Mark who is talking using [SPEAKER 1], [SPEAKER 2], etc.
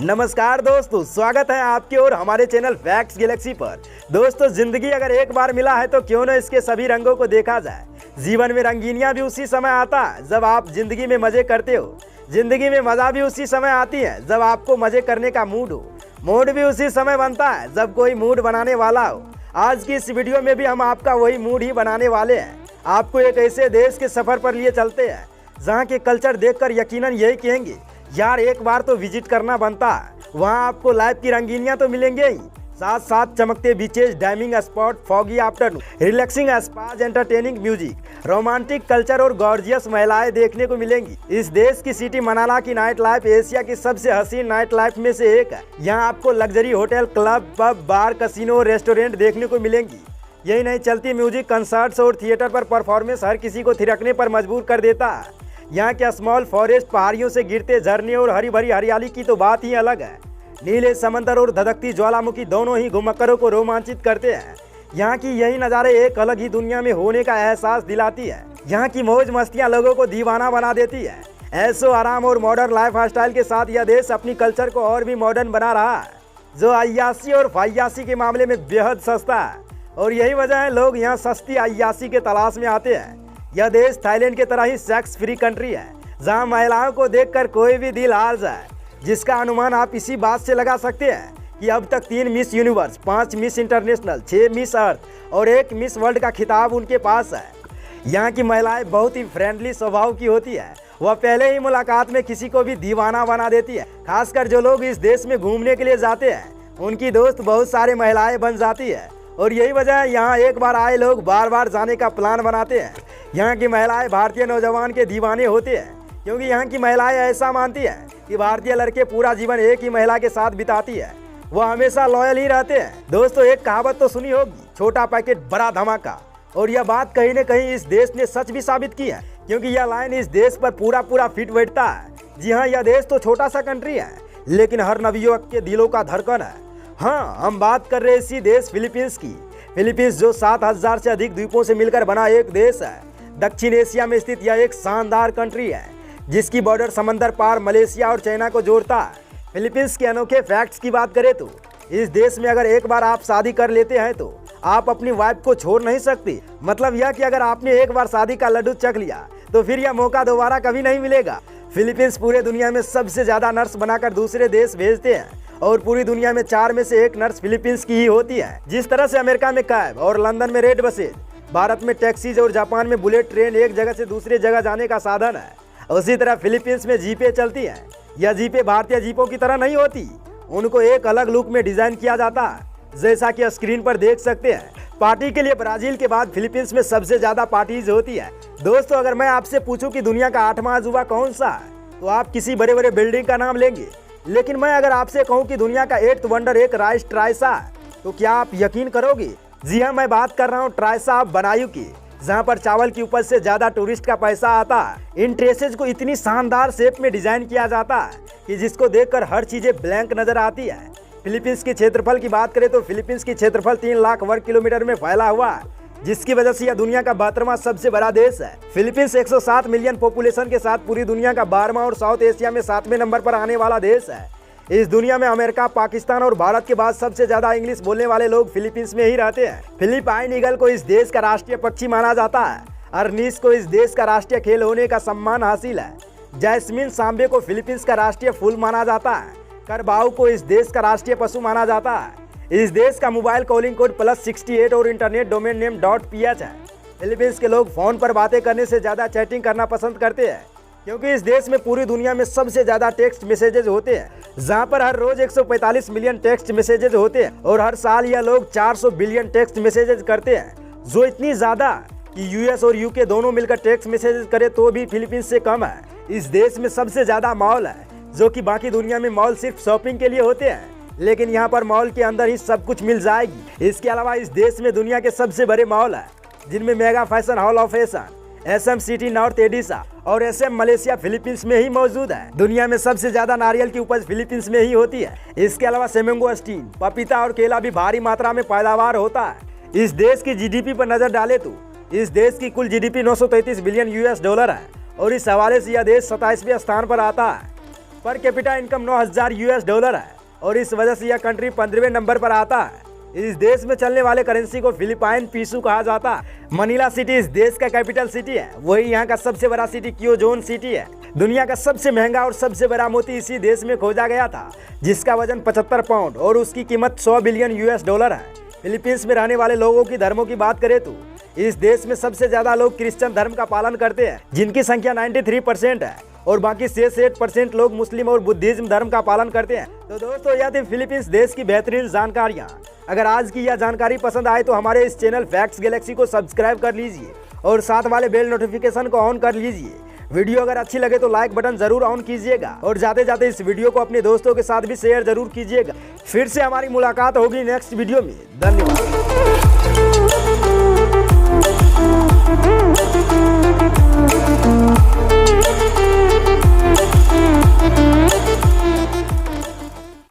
[SPEAKER 1] नमस्कार दोस्तों, स्वागत है आपके और हमारे चैनल फैक्ट्स गैलेक्सी पर। दोस्तों, जिंदगी अगर एक बार मिला है तो क्यों न इसके सभी रंगों को देखा जाए। जीवन में रंगीनियां भी उसी समय आता है जब आप जिंदगी में मजे करते हो। जिंदगी में मजा भी उसी समय आती है जब आपको मजे करने का मूड हो। मूड भी उसी समय बनता है जब कोई मूड बनाने वाला हो। आज की इस वीडियो में भी हम आपका वही मूड ही बनाने वाले हैं। आपको एक ऐसे देश के सफर पर लिए चलते हैं जहाँ के कल्चर देखकर यकीनन यही कहेंगे, यार एक बार तो विजिट करना बनता है। वहाँ आपको लाइफ की रंगीनियां तो मिलेंगे ही, साथ साथ चमकते beaches, diving spot, foggy afternoon, relaxing spas, entertaining music, romantic culture और गॉर्जियस महिलाएं देखने को मिलेंगी। इस देश की सिटी मनाला की नाइट लाइफ एशिया की सबसे हसीन नाइट लाइफ में से एक है। यहाँ आपको लग्जरी होटल, क्लब, पब, बार, कसिनो, रेस्टोरेंट देखने को मिलेंगी। यही नहीं, चलती म्यूजिक, कंसर्ट्स और थिएटर पर परफॉर्मेंस हर किसी को थिरकने पर मजबूर कर देता है। यहाँ के स्मॉल फॉरेस्ट, पहाड़ियों से गिरते झरने और हरी भरी हरियाली की तो बात ही अलग है। नीले समंदर और धधकती ज्वालामुखी दोनों ही घुमक्करों को रोमांचित करते हैं। यहाँ की यही नज़ारे एक अलग ही दुनिया में होने का एहसास दिलाती है। यहाँ की मौज मस्तियाँ लोगों को दीवाना बना देती है। ऐशो आराम और मॉडर्न लाइफ स्टाइल के साथ यह देश अपनी कल्चर को और भी मॉडर्न बना रहा है, जो अय्यासी और फयासी के मामले में बेहद सस्ता है। और यही वजह है लोग यहाँ सस्ती अय्यासी के तलाश में आते हैं। यह देश थाईलैंड की तरह ही सेक्स फ्री कंट्री है, जहां महिलाओं को देखकर कोई भी दिल हार जाए, जिसका अनुमान आप इसी बात से लगा सकते हैं कि अब तक 3 miss universe, 5 miss international, 6 miss earth और 1 मिस वर्ल्ड का खिताब उनके पास है। यहाँ की महिलाएं बहुत ही फ्रेंडली स्वभाव की होती है। वह पहले ही मुलाकात में किसी को भी दीवाना बना देती है। खासकर जो लोग इस देश में घूमने के लिए जाते हैं, उनकी दोस्त बहुत सारे महिलाएं बन जाती है। और यही वजह है यहाँ एक बार आए लोग बार बार जाने का प्लान बनाते हैं। यहाँ की महिलाएं भारतीय नौजवान के दीवाने होते हैं, क्योंकि यहाँ की महिलाएं ऐसा मानती हैं कि भारतीय लड़के पूरा जीवन एक ही महिला के साथ बिताती है। वह हमेशा लॉयल ही रहते हैं। दोस्तों, एक कहावत तो सुनी होगी, छोटा पैकेट बड़ा धमाका। और यह बात कहीं न कहीं इस देश ने सच भी साबित की है, क्योंकि यह लाइन इस देश पर पूरा फिट बैठता है। जी हाँ, यह देश तो छोटा सा कंट्री है, लेकिन हर नवयुवक के दिलों का धड़कन है। हाँ, हम बात कर रहे इसी देश फिलीपींस की। फिलीपींस जो 7000 से अधिक द्वीपों से मिलकर बना एक देश है। दक्षिण एशिया में स्थित यह एक शानदार कंट्री है, जिसकी बॉर्डर समंदर पार मलेशिया और चाइना को जोड़ता है। फिलीपींस के अनोखे फैक्ट्स की बात करें तो इस देश में अगर एक बार आप शादी कर लेते हैं तो आप अपनी वाइफ को छोड़ नहीं सकते। मतलब यह कि अगर आपने एक बार शादी का लड्डू चख लिया तो फिर यह मौका दोबारा कभी नहीं मिलेगा। फिलीपींस पूरे दुनिया में सबसे ज्यादा नर्स बनाकर दूसरे देश भेजते हैं, और पूरी दुनिया में 4 में से 1 नर्स फिलीपींस की ही होती है। जिस तरह से अमेरिका में कैब और लंदन में रेड बसेज, भारत में टैक्सीज और जापान में बुलेट ट्रेन एक जगह से दूसरी जगह जाने का साधन है, उसी तरह फिलीपींस में जीपें चलती हैं। यह जीपें भारतीय जीपों की तरह नहीं होती, उनको एक अलग लुक में डिजाइन किया जाता है, जैसा कि स्क्रीन पर देख सकते हैं। पार्टी के लिए ब्राजील के बाद फिलीपींस में सबसे ज्यादा पार्टीज होती है। दोस्तों, अगर मैं आपसे पूछूं कि दुनिया का 8वां अजूबा कौन सा है, तो आप किसी बड़े बड़े बिल्डिंग का नाम लेंगे। लेकिन मैं अगर आपसे कहूं कि दुनिया का 8th वंडर एक राइस ट्राइसा है, तो क्या आप यकीन करोगे? जी हाँ, मैं बात कर रहा हूँ ट्राइसा ऑफ बनायु की, जहाँ पर चावल की उपज से ज्यादा टूरिस्ट का पैसा आता है। इन ट्रेसेज को इतनी शानदार शेप में डिजाइन किया जाता है कि जिसको देखकर हर चीजें ब्लैंक नजर आती है। फिलीपींस की क्षेत्रफल की बात करें तो फिलीपींस की क्षेत्रफल 3 लाख वर्ग किलोमीटर में फैला हुआ है, जिसकी वजह से यह दुनिया का 72वां सबसे बड़ा देश है। फिलीपींस 107 मिलियन पॉपुलेशन के साथ पूरी दुनिया का 12वां और साउथ एशिया में 7वें नंबर पर आने वाला देश है। इस दुनिया में अमेरिका, पाकिस्तान और भारत के बाद सबसे ज्यादा इंग्लिश बोलने वाले लोग फिलीपींस में ही रहते हैं। फिलिपाइन ईगल को इस देश का राष्ट्रीय पक्षी माना जाता है। अर्नीस को इस देश का राष्ट्रीय खेल होने का सम्मान हासिल है। जैस्मिन सांबे को फिलीपींस का राष्ट्रीय फूल माना जाता है। करबाऊ को इस देश का राष्ट्रीय पशु माना जाता है। इस देश का मोबाइल कॉलिंग कोड +68 और इंटरनेट डोमेन नेम .ph है। फिलीपींस के लोग फोन पर बातें करने से ज्यादा चैटिंग करना पसंद करते हैं, क्योंकि इस देश में पूरी दुनिया में सबसे ज्यादा टेक्स्ट मैसेजेस होते हैं, जहां पर हर रोज 145 मिलियन टेक्स्ट मैसेजेस होते हैं। और हर साल यह लोग 400 बिलियन टेक्स्ट मैसेजेस करते हैं, जो इतनी ज्यादा कि यूएस और यूके दोनों मिलकर टेक्स्ट मैसेजेस करे तो भी फिलीपींस से कम है। इस देश में सबसे ज्यादा मॉल है, जो कि बाकी दुनिया में मॉल सिर्फ शॉपिंग के लिए होते हैं, लेकिन यहाँ पर मॉल के अंदर ही सब कुछ मिल जाएगी। इसके अलावा इस देश में दुनिया के सबसे बड़े मॉल है, जिनमें mega fashion hall of fashion, SM city north EDSA और SM मलेशिया फिलीपींस में ही मौजूद है। दुनिया में सबसे ज्यादा नारियल की उपज फिलीपींस में ही होती है। इसके अलावा सेमेंगोस्टीन, पपीता और केला भी भारी मात्रा में पैदावार होता है। इस देश की GDP पर नजर डाले तो इस देश की कुल GDP 933 बिलियन US डॉलर है, और इस हवाले से यह देश 27वें स्थान पर आता है। पर कैपिटा इनकम $9,000 है और इस वजह से यह कंट्री 15वें नंबर पर आता है। इस देश में चलने वाले करेंसी को फिलिपाइन पीसू कहा जाता है। मनीला सिटी इस देश का कैपिटल सिटी है। वही यहाँ का सबसे बड़ा सिटी क्योजोन सिटी है। दुनिया का सबसे महंगा और सबसे बड़ा मोती इसी देश में खोजा गया था, जिसका वजन 75 पाउंड और उसकी कीमत $100 बिलियन है। फिलीपींस में रहने वाले लोगों की धर्मों की बात करें तो इस देश में सबसे ज्यादा लोग क्रिश्चियन धर्म का पालन करते हैं, जिनकी संख्या 93% है, और बाकी 8% लोग मुस्लिम और बुद्धिज्म धर्म का पालन करते हैं। तो दोस्तों, यह थी फिलीपींस देश की बेहतरीन जानकारियाँ। अगर आज की यह जानकारी पसंद आए तो हमारे इस चैनल फैक्ट्स गैलेक्सी को सब्सक्राइब कर लीजिए और साथ वाले बेल नोटिफिकेशन को ऑन कर लीजिए। वीडियो अगर अच्छी लगे तो लाइक बटन जरूर ऑन कीजिएगा और जाते जाते इस वीडियो को अपने दोस्तों के साथ भी शेयर जरूर कीजिएगा। फिर से हमारी मुलाकात होगी नेक्स्ट वीडियो में। धन्यवाद।